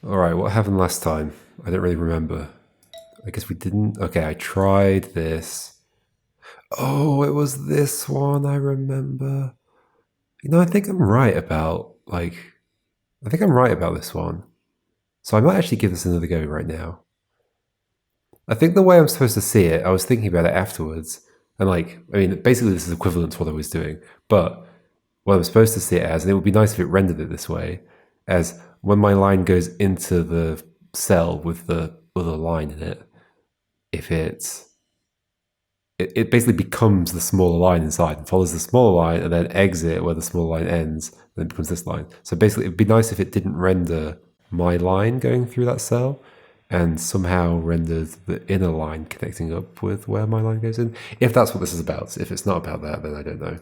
Alright, what happened last time? I don't really remember. I guess we didn't. Okay, I tried this. Oh, it was this one, I remember. I think I'm right about, I think I'm right about this one. So I might actually give this another go right now. I think the way I'm supposed to see it, I was thinking about it afterwards. And basically this is equivalent to what I was doing. But what I'm supposed to see it as, and it would be nice if it rendered it this way, as when my line goes into the cell with the other line in it, if it basically becomes the smaller line inside and follows the smaller line and then exit where the smaller line ends, and then becomes this line. So basically it'd be nice if it didn't render my line going through that cell and somehow rendered the inner line connecting up with where my line goes in. If that's what this is about. If it's not about that, then I don't know.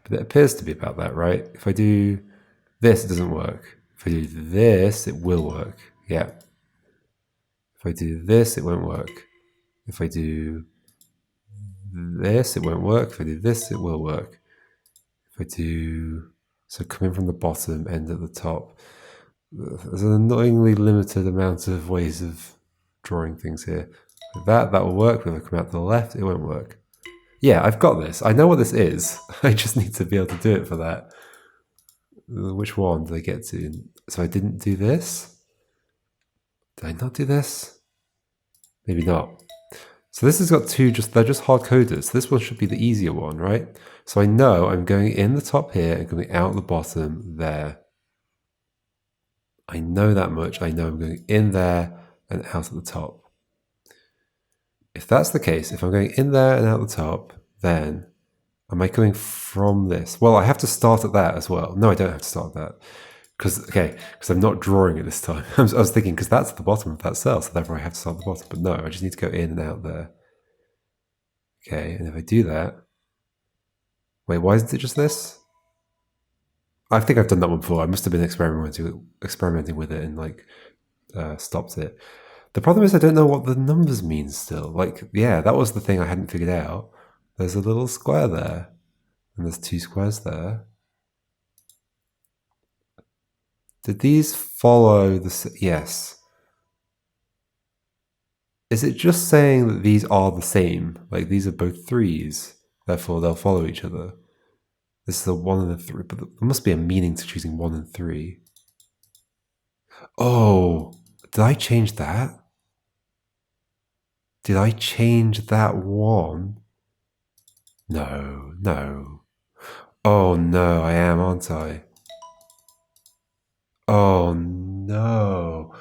But it appears to be about that, right? If I do this, it doesn't work. If I do this, it will work. Yeah. If I do this, it won't work. If I do this, it won't work. If I do this, it will work. If I do... So come in from the bottom, end at the top. There's an annoyingly limited amount of ways of drawing things here. That will work. If I come out to the left, it won't work. Yeah, I've got this. I know what this is. I just need to be able to do it for that. Which one did I get to? So I didn't do this? Did I not do this? Maybe not. So this has got two, they're just hard-coded. So this one should be the easier one, right? So I know I'm going in the top here and going out the bottom there. I know that much. I know I'm going in there and out at the top. If that's the case, if I'm going in there and out the top, then am I going from this? Well, I have to start at that as well. No, I don't have to start at that. Because I'm not drawing it this time. I was thinking, because that's at the bottom of that cell, so therefore I have to start at the bottom. But no, I just need to go in and out there. Okay, and if I do that... Wait, why isn't it just this? I think I've done that one before. I must have been experimenting with it and stopped it. The problem is I don't know what the numbers mean still. Yeah, that was the thing I hadn't figured out. There's a little square there, and there's two squares there. Did these follow the... Yes. Is it just saying that these are the same? Like these are both threes, therefore they'll follow each other. This is a 1 and a 3, but there must be a meaning to choosing 1 and 3. Oh, did I change that? Did I change that one? No. Oh no, I am, aren't I? Oh no.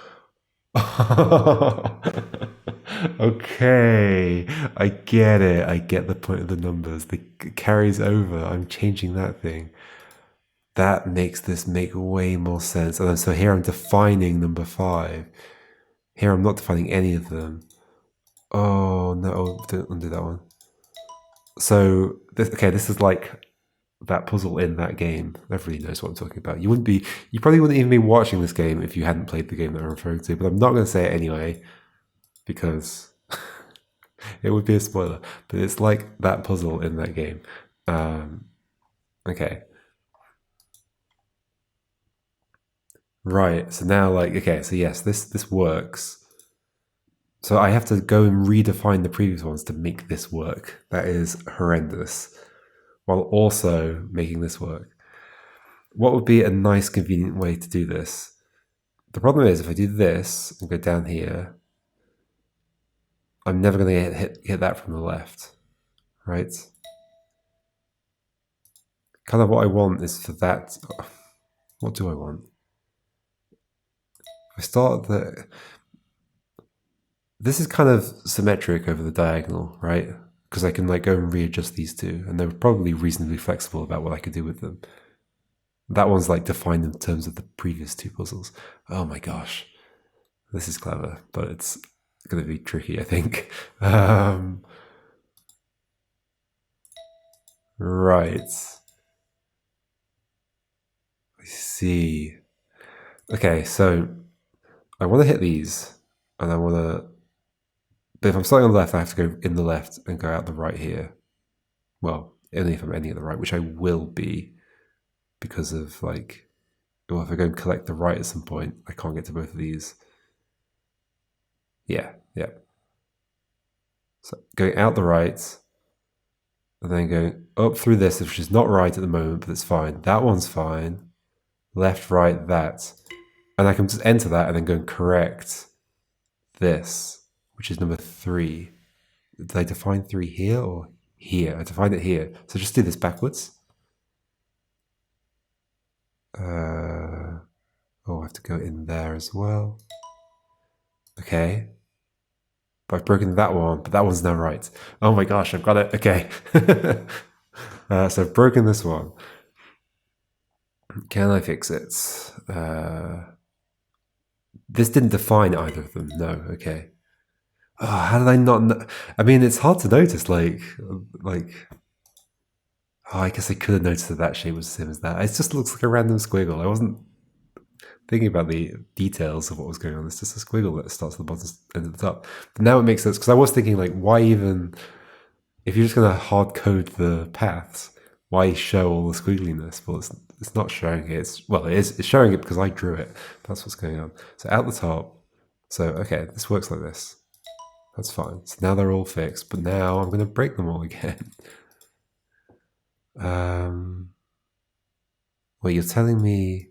Okay, I get it. I get the point of the numbers. It carries over. I'm changing that thing. That makes this make way more sense. And so here I'm defining number 5. Here I'm not defining any of them. Oh no, don't undo that one. So this is like that puzzle in that game. Everybody knows what I'm talking about. You probably wouldn't even be watching this game if you hadn't played the game that I'm referring to, but I'm not going to say it anyway, because it would be a spoiler. But it's like that puzzle in that game. Okay. Right, so now so yes, this works. So I have to go and redefine the previous ones to make this work. That is horrendous. While also making this work. What would be a nice, convenient way to do this? The problem is, if I do this and go down here, I'm never going to hit that from the left, right? Kind of what I want is for that... What do I want? If I start the... This is kind of symmetric over the diagonal, right? Because I can go and readjust these two, and they're probably reasonably flexible about what I could do with them. That one's defined in terms of the previous two puzzles. Oh my gosh. This is clever, but it's going to be tricky, I think. Right. I see. Okay, so I want to hit these, and I want to... But if I'm starting on the left, I have to go in the left and go out the right here. Well, only if I'm ending at the right, which I will be because of Or if I go and collect the right at some point, I can't get to both of these. Yeah. So going out the right, and then going up through this, which is not right at the moment, but it's fine. That one's fine. Left, right, that. And I can just enter that and then go and correct this, which is number 3. Did I define 3 here or here? I defined it here. So just do this backwards. I have to go in there as well. Okay. But I've broken that one, but that one's now right. Oh my gosh, I've got it. Okay. So I've broken this one. Can I fix it? This didn't define either of them. No. Okay. Oh, how did I not know? I mean, it's hard to notice. I guess I could have noticed that shape was the same as that. It just looks like a random squiggle. I wasn't thinking about the details of what was going on. It's just a squiggle that starts at the bottom and at the top. But now it makes sense because I was thinking, like, why even, if you're just going to hard code the paths, why show all the squiggliness? Well, it's not showing it. It's showing it because I drew it. That's what's going on. So out the top. So, okay, this works like this. That's fine. So now they're all fixed, but now I'm going to break them all again. Well, you're telling me...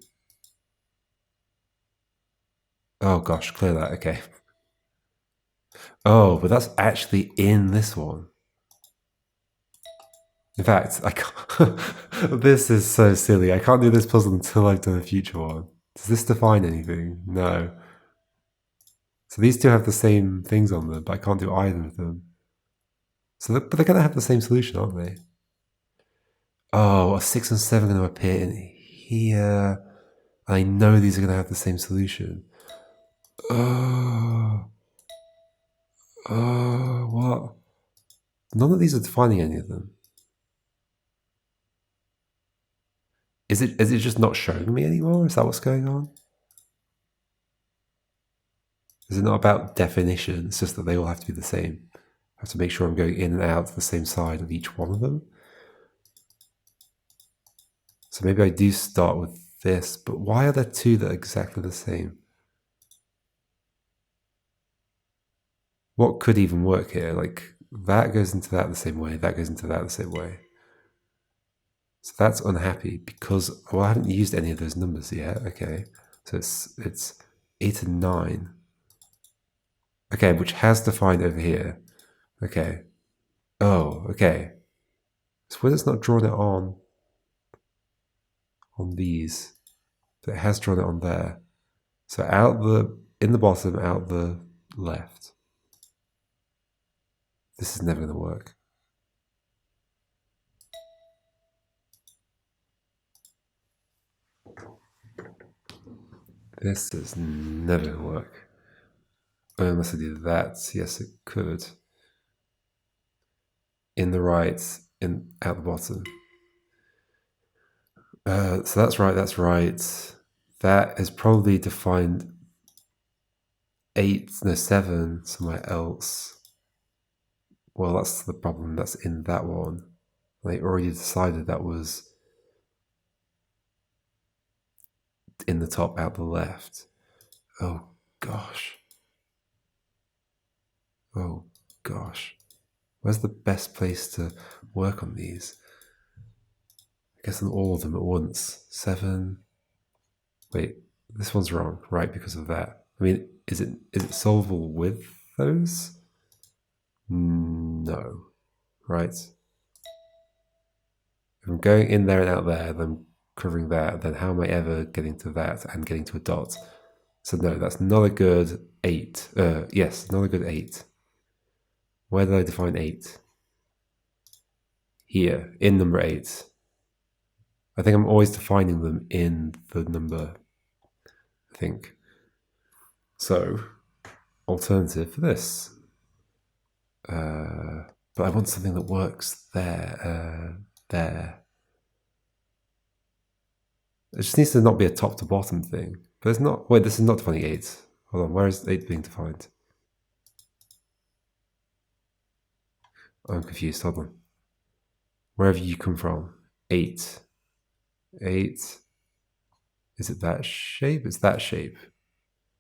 Oh gosh, clear that, okay. Oh, but that's actually in this one. In fact, I can't... This is so silly. I can't do this puzzle until I've done a future one. Does this define anything? No. So these two have the same things on them, but I can't do either of them. But they're going to have the same solution, aren't they? Oh, a 6 and 7 are going to appear in here. I know these are going to have the same solution. What? None of these are defining any of them. Is it just not showing me anymore? Is that what's going on? Is it not about definition? It's just that they all have to be the same. I have to make sure I'm going in and out to the same side of each one of them. So maybe I do start with this, but why are there 2 that are exactly the same? What could even work here? Like, that goes into that the same way, that goes into that the same way. So that's unhappy because, well, I haven't used any of those numbers yet. Okay, so it's 8 and 9. Okay, which has defined over here. Okay. Oh, okay. So whether it's not drawn it on these, but it has drawn it on there. So in the bottom, out the left. This is never going to work. This is never going to work. Unless I do that. Yes, it could. In the right, out the bottom. So that's right, that's right. That is probably defined 7 somewhere else. Well, that's the problem. That's in that one. I already decided that was in the top out the left. Oh, gosh. Oh, gosh. Where's the best place to work on these? I guess on all of them at once. 7. Wait, this one's wrong, right, because of that. I mean, is it solvable with those? No. Right? If I'm going in there and out there, then covering that, then how am I ever getting to that and getting to a dot? So no, that's not a good 8. Yes, not a good 8. Where did I define 8? Here, in number 8. I think I'm always defining them in the number, I think. So, alternative for this. But I want something that works there, there. It just needs to not be a top to bottom thing. But it's not, wait, this is not defining 8. Hold on, where is 8 being defined? I'm confused, hold on. Where have you come from? 8. 8. Is it that shape? It's that shape.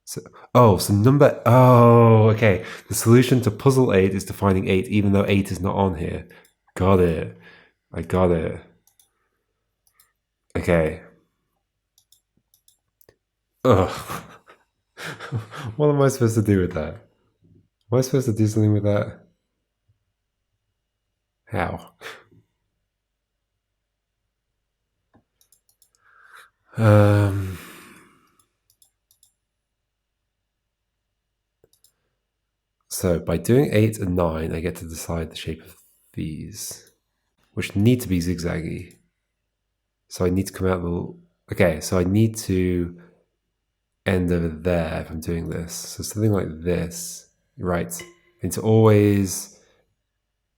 So, so number, okay. The solution to puzzle 8 is defining 8, even though 8 is not on here. Got it. I got it. Okay. Ugh. What am I supposed to do with that? Am I supposed to do something with that? How? So by doing 8 and 9, I get to decide the shape of these, which need to be zigzaggy. So I need to come out the... Okay, so I need to end over there if I'm doing this. So something like this, right? I need to always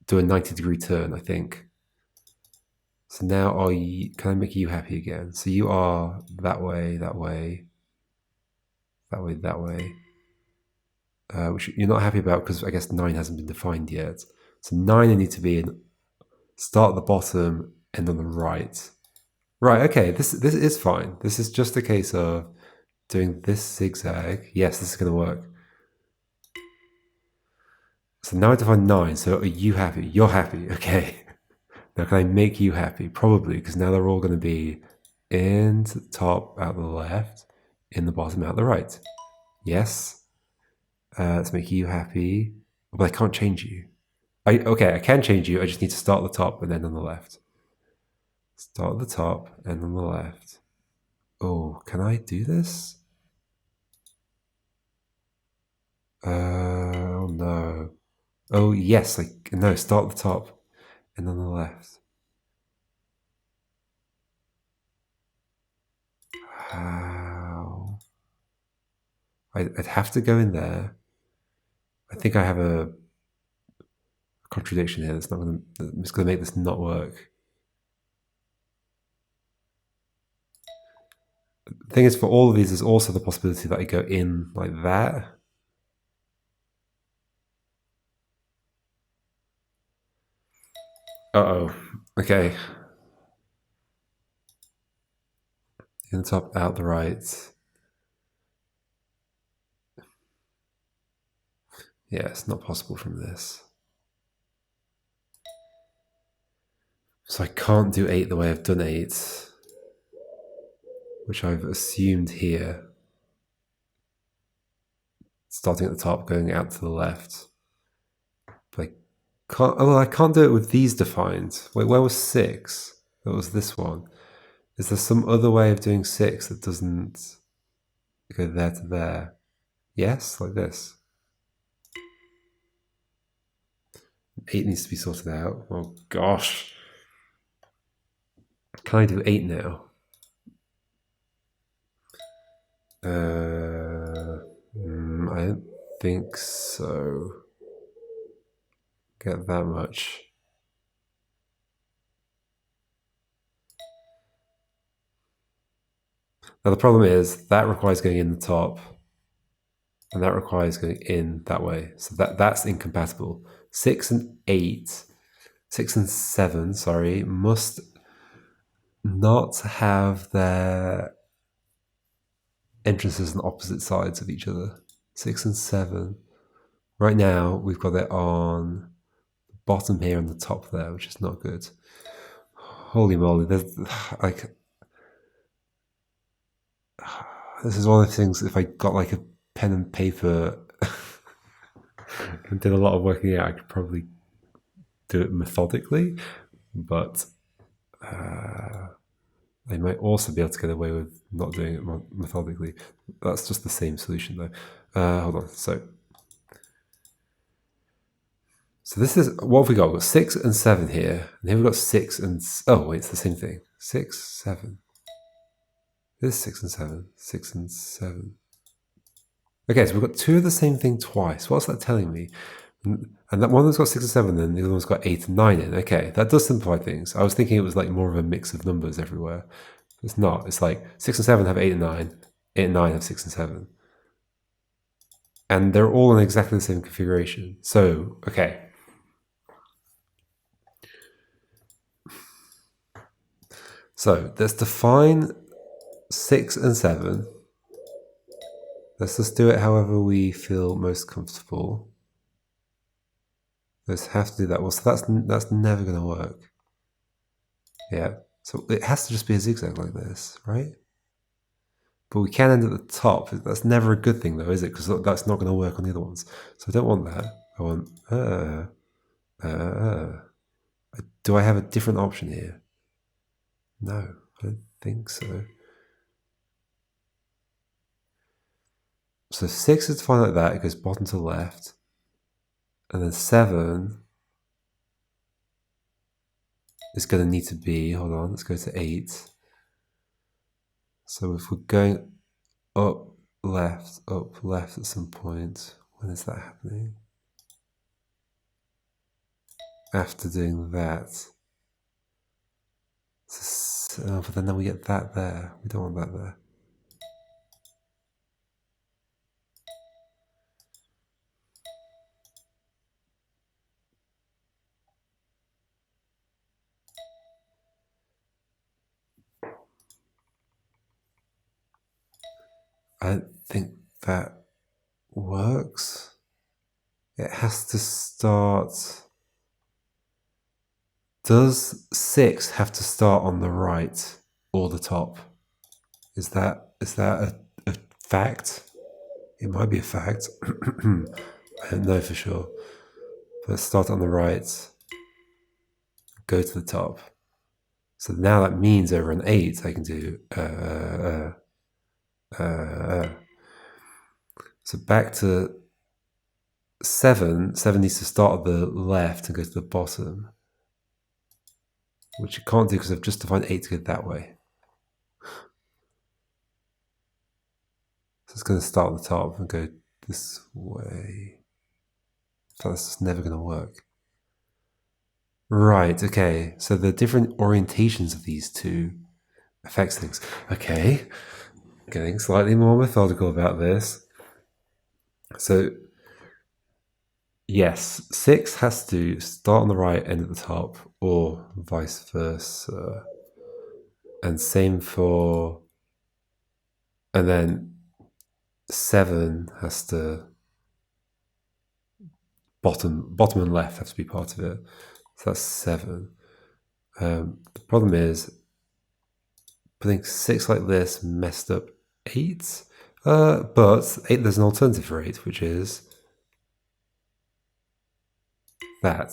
do a 90-degree turn, I think. So now can I make you happy again? So you are that way, that way, that way, that way. Which you're not happy about because I guess 9 hasn't been defined yet. So 9 I need to be in, start at the bottom, end on the right. Right, okay, this is fine. This is just a case of doing this zigzag. Yes, this is going to work. So now I define 9. So are you happy? You're happy. Okay. Now can I make you happy? Probably, because now they're all going to be in the top out the left, in the bottom out the right. Yes. Let's make you happy. But I can't change you. Okay, I can change you. I just need to start at the top and then on the left. Start at the top and on the left. Oh, can I do this? Oh no. Oh yes, no, start at the top and on the left. How? I'd have to go in there. I think I have a contradiction here that's not going to... It's going to make this not work. The thing is, for all of these, there's also the possibility that I go in like that. Uh-oh. Okay. In the top, out the right. Yeah, it's not possible from this. So I can't do 8 the way I've done 8, which I've assumed here. Starting at the top, going out to the left. But I can't do it with these defined. Wait, where was 6? That was this one. Is there some other way of doing 6 that doesn't go there to there? Yes, like this. 8 needs to be sorted out. Oh gosh. Can I do 8 now? I don't think so. Get that much. Now the problem is that requires going in the top, and that requires going in that way. So that's incompatible. 6 and 8, 6 and 7, sorry, must not have their entrances on opposite sides of each other. 6 and 7. Right now, we've got it on the bottom here and the top there, which is not good. Holy moly, there's like... This is one of the things, if I got like a pen and paper and did a lot of working out, I could probably do it methodically, but I might also be able to get away with not doing it methodically. That's just the same solution though. Hold on, so this is, what have we got? We've got 6 and 7 here, and here we've got 6 and... Oh wait, it's the same thing. 6, 7. This is 6 and 7, 6 and 7. Okay, so we've got 2 of the same thing twice. What's that telling me? And that one that's got 6 and 7, and the other one's got 8 and 9 in. Okay, that does simplify things. I was thinking it was like more of a mix of numbers everywhere. It's not. It's like 6 and 7 have 8 and 9. 8 and 9 have 6 and 7. And they're all in exactly the same configuration. So, okay. So let's define 6 and 7. Let's just do it however we feel most comfortable. Let's have to do that. Well, so that's never going to work. Yeah. So it has to just be a zigzag like this, right? But we can end at the top. That's never a good thing, though, is it? Because that's not going to work on the other ones. So I don't want that. I want... do I have a different option here? No, I don't think so. So 6 is defined like that. It goes bottom to left. And then 7 is going to need to be... Hold on, let's go to 8. So if we're going up left at some point, when is that happening? After doing that. So, but then we get that there. We don't want that there. I don't think that works. It has to start... Does 6 have to start on the right or the top? Is that a fact? It might be a fact. I don't know for sure. But start on the right, go to the top. So now that means over on 8 I can do So back to 7. 7 needs to start at the left and go to the bottom, which you can't do because I've just defined 8 to go that way. So it's going to start at the top and go this way. That's just never going to work. Right, okay. So the different orientations of these two affects things. Okay. Getting slightly more methodical about this. So, yes, 6 has to start on the right, end at the top, or vice versa. And same for... And then 7 has to... Bottom and left have to be part of it. So that's 7. The problem is putting 6 like this messed up 8. But 8, there's an alternative for 8, which is that.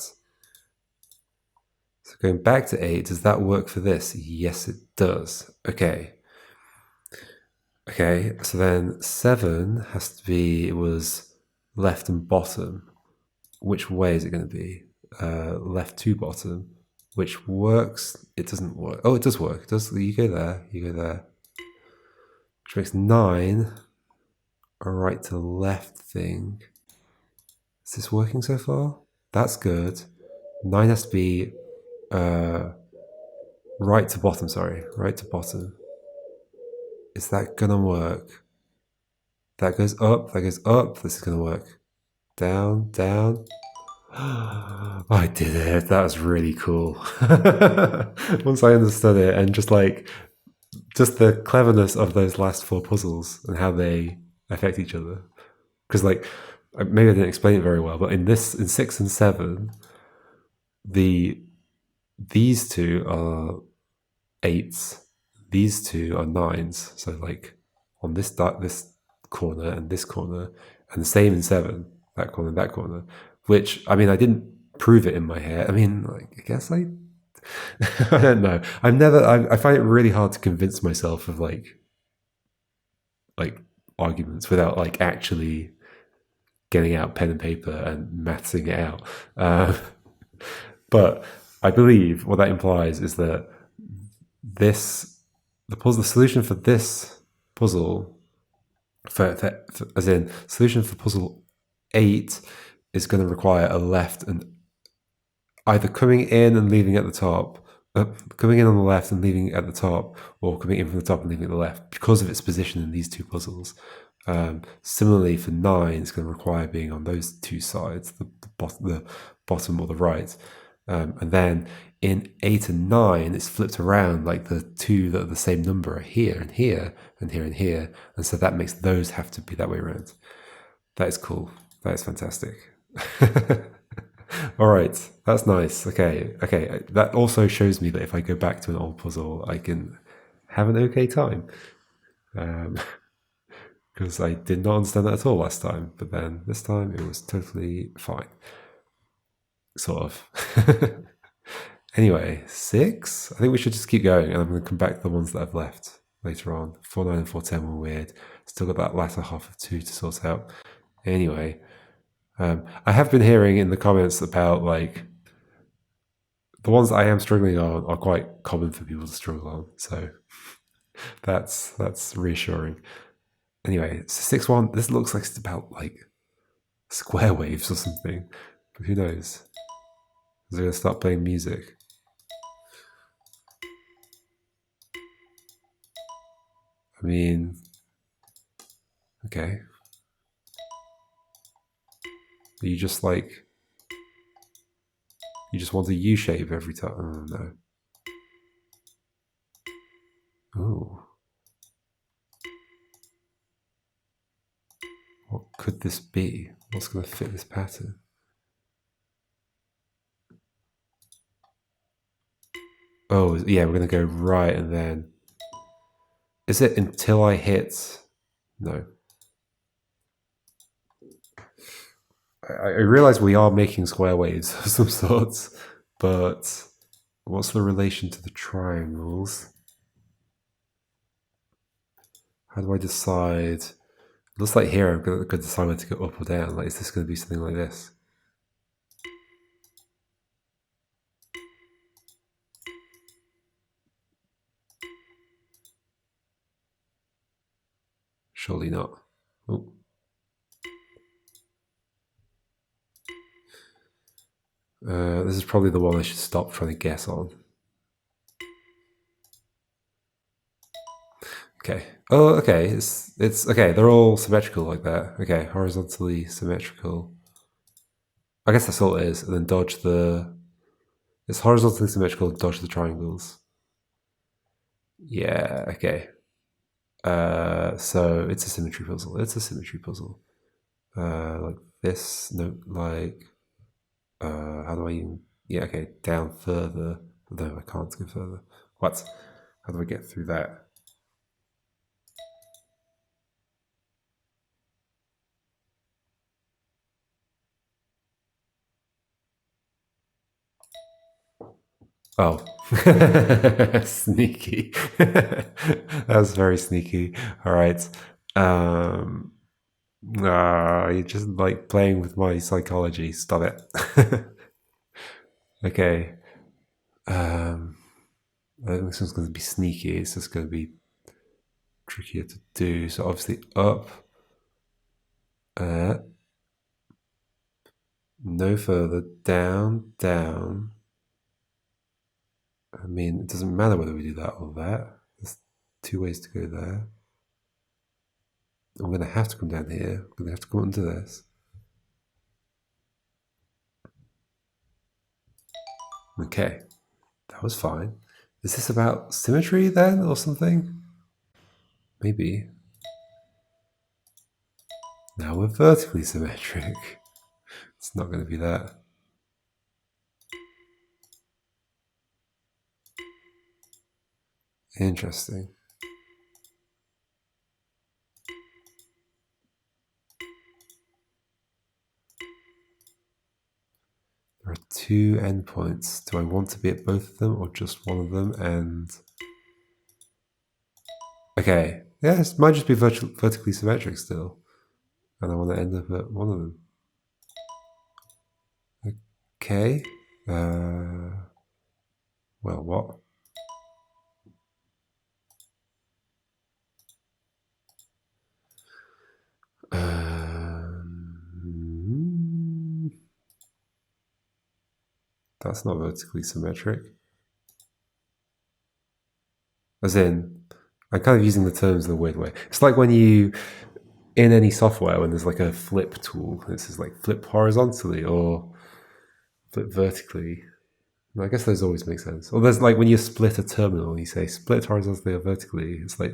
So going back to 8, does that work for this? Yes, it does. Okay. Okay, so then 7 has to be... It was left and bottom. Which way is it going to be? Left to bottom, which works. It doesn't work. Oh, it does work. It does. You go there. You go there. Which makes 9 a right to left thing. Is this working so far? That's good. 9 has to be right to bottom. Sorry, right to bottom. Is that gonna work? That goes up. That goes up. This is gonna work. Down, down. I did it. That was really cool. Once I understood it, and just the cleverness of those last 4 puzzles and how they affect each other. Because maybe I didn't explain it very well, but in 6 and 7, these two are 8s, these two are 9s. So on this corner and this corner, and the same in 7, that corner and that corner. Which, I mean, I didn't prove it in my head. I mean, I guess I don't know. I find it really hard to convince myself of arguments without actually getting out pen and paper and mathsing it out. But I believe what that implies is that the solution for this puzzle, as in solution for puzzle 8, is going to require a left and either coming in and leaving at the top, coming in on the left and leaving at the top, or coming in from the top and leaving at the left because of its position in these 2 puzzles. Similarly, for 9, it's going to require being on those 2 sides, the bottom or the right. And then in 8 and 9, it's flipped around, like the two that are the same number are here and here and here and here. And so that makes those have to be that way around. That is cool. That is fantastic. All right, that's nice. Okay. That also shows me that if I go back to an old puzzle, I can have an okay time. Because I did not understand that at all last time, but then this time it was totally fine. Sort of. Anyway, 6? I think we should just keep going, and I'm going to come back to the ones that I've left later on. 4, 9, and 4, 10 were weird. Still got that latter half of 2 to sort out. Anyway, I have been hearing in the comments about, like, the ones I am struggling on are quite common for people to struggle on, so that's reassuring. Anyway, so 6-1, this looks like it's about, like, square waves or something, but who knows? Is it going to start playing music? I mean, okay. You just like, you just want a U shape every time. Oh, no. Oh. What could this be? What's going to fit this pattern? Oh, yeah, we're going to go right and then. Is it until I hit? No. I realize we are making square waves of some sorts, but what's the relation to the triangles? How do I decide? It looks like here I'm going to decide whether to go up or down. Like, is this going to be something like this? Surely not. Oh. This is probably the one I should stop trying to guess on. Okay. Oh, okay. It's okay. They're all symmetrical like that. Okay, horizontally symmetrical. I guess that's all it is. And then dodge the. It's horizontally symmetrical. Dodge the triangles. Yeah. Okay. So it's a symmetry puzzle. It's a symmetry puzzle. Like this. No, like. How do I even? Yeah. Okay. Down further. No, I can't go further. What? How do I get through that? Oh, sneaky. That was very sneaky. All right. You're just like playing with my psychology. Stop it. Okay. I think this one's going to be sneaky. It's just going to be trickier to do. So obviously up. No further. Down, down. I mean, it doesn't matter whether we do that or that. There's 2 ways to go there. I'm going to have to come down here. I'm going to have to come into this. Okay, that was fine. Is this about symmetry then or something? Maybe. Now we're vertically symmetric. It's not going to be that. Interesting. There are 2 endpoints. Do I want to be at both of them or just one of them? And okay, yeah, it might just be vertically symmetric still, and I want to end up at one of them. Okay. Well, what? That's not vertically symmetric. As in, I'm kind of using the terms in a weird way. It's like when you, in any software, when there's like a flip tool, this is like flip horizontally or flip vertically. I guess those always make sense. Or there's like when you split a terminal, you say split horizontally or vertically. It's like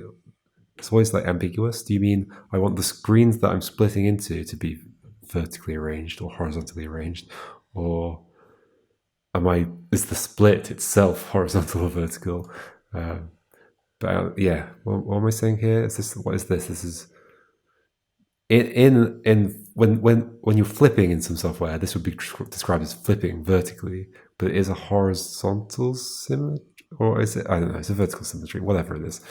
it's always like ambiguous. Do you mean I want the screens that I'm splitting into to be vertically arranged or horizontally arranged, or is the split itself horizontal or vertical? Yeah, what am I saying here? Is this what is this? This is in when you're flipping in some software, this would be described as flipping vertically, but it is a horizontal symmetry, or is it? I don't know. It's a vertical symmetry, whatever it is.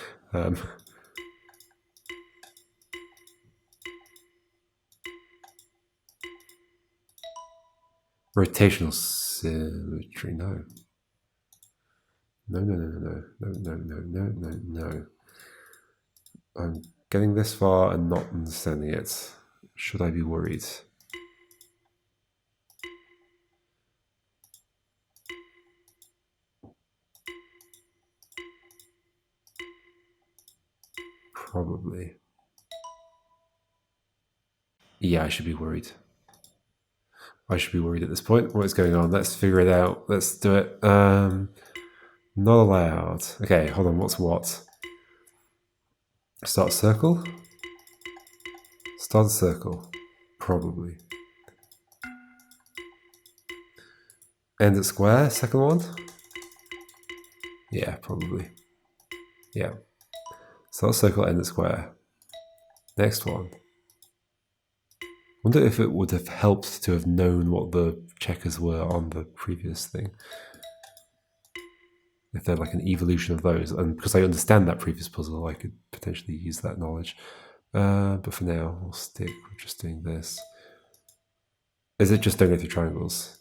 Rotational symmetry. No. No. I'm getting this far and not understanding it. Should I be worried? Probably. Yeah, I should be worried. I should be worried at this point. What is going on? Let's figure it out. Let's do it. Not allowed. Okay, hold on. What's what? Start a circle? Start a circle. Probably. End at square? Second one? Yeah, probably. Yeah. Start a circle, end at square. Next one. Wonder if it would have helped to have known what the checkers were on the previous thing. If they're like an evolution of those. And because I understand that previous puzzle, I could potentially use that knowledge. But for now, we'll stick with just doing this. Is it just don't go through triangles?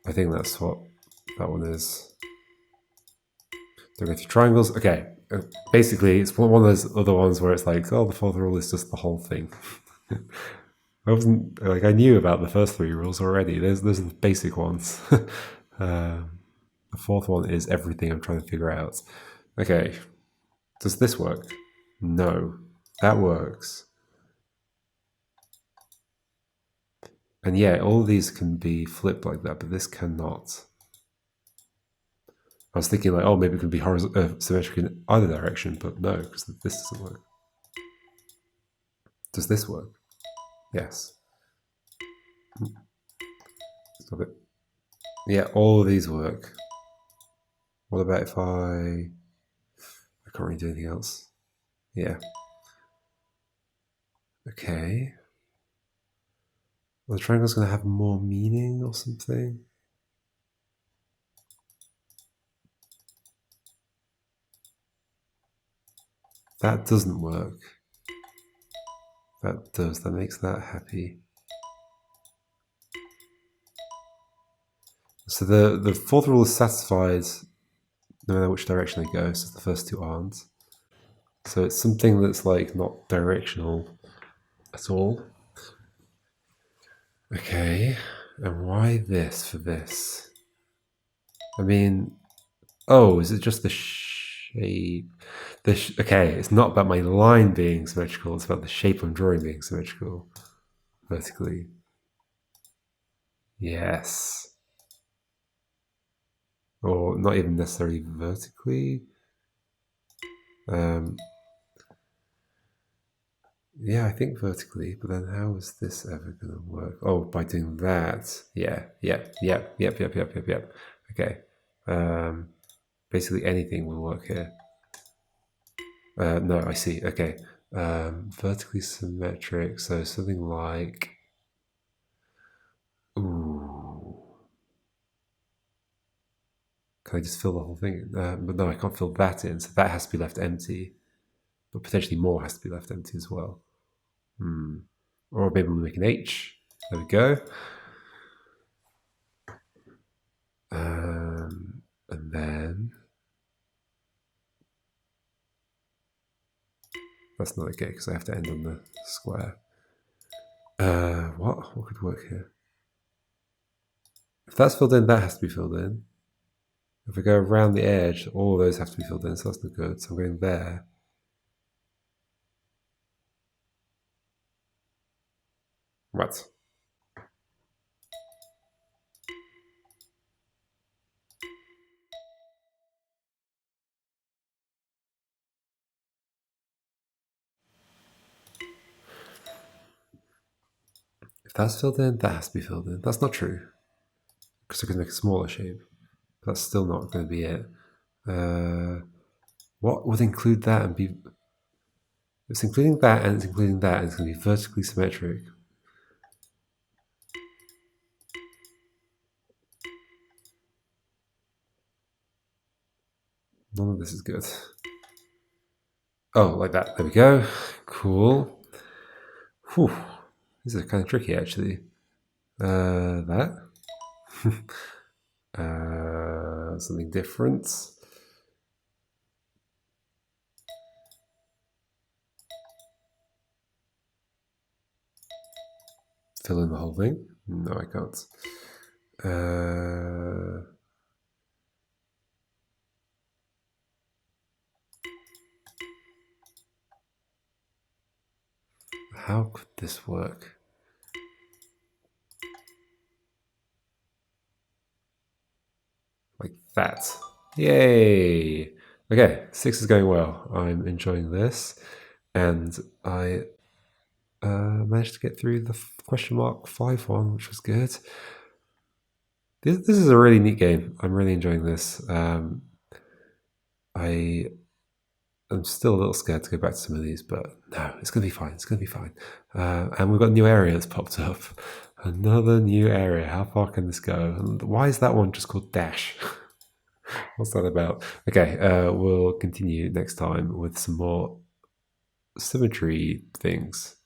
I think that's what that one is. Don't go through triangles. Okay. Basically, it's one of those other ones where it's like, oh, the fourth rule is just the whole thing. I wasn't like I knew about the first three rules already. Those are the basic ones. The fourth one is everything I'm trying to figure out. Okay, does this work? No, that works. And yeah, all of these can be flipped like that, but this cannot. I was thinking like, oh, maybe it can be symmetric in either direction, but no, because this doesn't work. Does this work? Yes. Stop it. Yeah, all of these work. What about if I can't really do anything else? Yeah. Okay. Well, the triangle's going to have more meaning or something. That doesn't work. That does. That makes that happy. So the fourth rule is satisfied no matter which direction they go, so the first two aren't. So it's something that's like not directional at all. Okay, and why this for this? I mean, oh, is it just the shape? Okay, it's not about my line being symmetrical, it's about the shape I'm drawing being symmetrical vertically. Yes. Or not even necessarily vertically. Yeah, I think vertically, but then how is this ever going to work? Oh, by doing that. Yeah. Okay. Basically anything will work here. No, I see. Okay. Vertically symmetric, so something like... Ooh. Can I just fill the whole thing in? But no, I can't fill that in, so that has to be left empty. But potentially more has to be left empty as well. Or maybe we make an H. There we go. And then... That's not okay, because I have to end on the square. What could work here? If that's filled in, that has to be filled in. If I go around the edge, all of those have to be filled in, so that's not good. So I'm going there. What? If that's filled in, that has to be filled in. That's not true, because I could make a smaller shape. That's still not going to be it. What would include that and be... It's including that and it's including that, and it's going to be vertically symmetric. None of this is good. Oh, like that. There we go. Cool. Whew. This is kind of tricky, actually. That. Something different. Fill in the whole thing. No, I can't. How could this work? Like that. Yay! Okay, 6 is going well. I'm enjoying this. And I managed to get through the question mark 5 one, which was good. This is a really neat game. I'm really enjoying this. I'm still a little scared to go back to some of these, but no, it's going to be fine. It's going to be fine. And we've got a new area that's popped up. Another new area. How far can this go? And why is that one just called Dash? What's that about? Okay, we'll continue next time with some more symmetry things.